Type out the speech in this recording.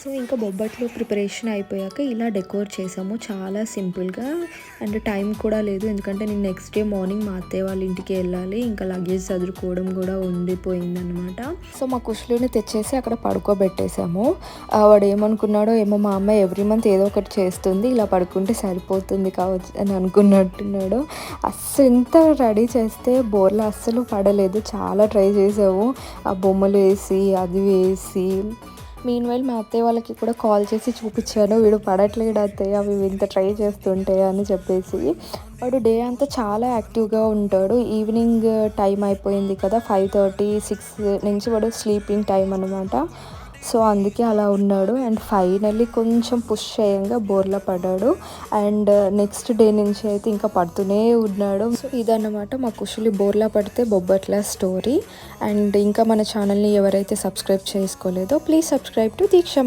So ఇంకా బొబ్బట్లు preparation అయిపోయాక ఇలా డెకోర్ చేసాము చాలా సింపుల్గా. అండ్ టైం కూడా లేదు, ఎందుకంటే నేను నెక్స్ట్ డే మార్నింగ్ మా అత్తయ్య వాళ్ళ ఇంటికి వెళ్ళాలి. ఇంకా లగేజ్ చదువుకోవడం కూడా ఉండిపోయిందనమాట. సో మా కుషులుని తెచ్చేసి అక్కడ పడుకోబెట్టేసాము. వాడు ఏమనుకున్నాడో ఏమో, మా అమ్మ ఎవ్రీ మంత్ ఏదో ఒకటి చేస్తుంది, ఇలా పడుకుంటే సరిపోతుంది కావచ్చు అని అనుకున్నట్టున్నాడు. అస్సలు ఇంత రెడీ చేస్తే బోర్లా అస్సలు పడలేదు. చాలా ట్రై చేసాము, ఆ బొమ్మలు వేసి అది వేసి. మీన్వైల్ మా అత్తయ్య వాళ్ళకి కూడా కాల్ చేసి చూపించాను, వీడు పడట్లేడు అత్తయ్య అవి ఇంత ట్రై చేస్తుంటే అని చెప్పేసి. వాడు డే అంతా చాలా యాక్టివ్గా ఉంటాడు. ఈవినింగ్ టైం అయిపోయింది కదా, 5:30, 6 నుంచి వాడు స్లీపింగ్ టైం అనమాట. సో అందుకే అలా ఉన్నాడు. అండ్ ఫైనల్లీ కొంచెం పుష్ చేయంగా బోర్లా పడ్డాడు. అండ్ నెక్స్ట్ డే నుంచి అయితే ఇంకా పడుతూనే ఉన్నాడు. సో ఇదన్నమాట మా కుషులి బోర్లా పడితే బొబ్బట్ల స్టోరీ. అండ్ ఇంకా మన ఛానల్ని ఎవరైతే సబ్స్క్రైబ్ చేసుకోలేదో ప్లీజ్ సబ్స్క్రైబ్ టు దీక్ష.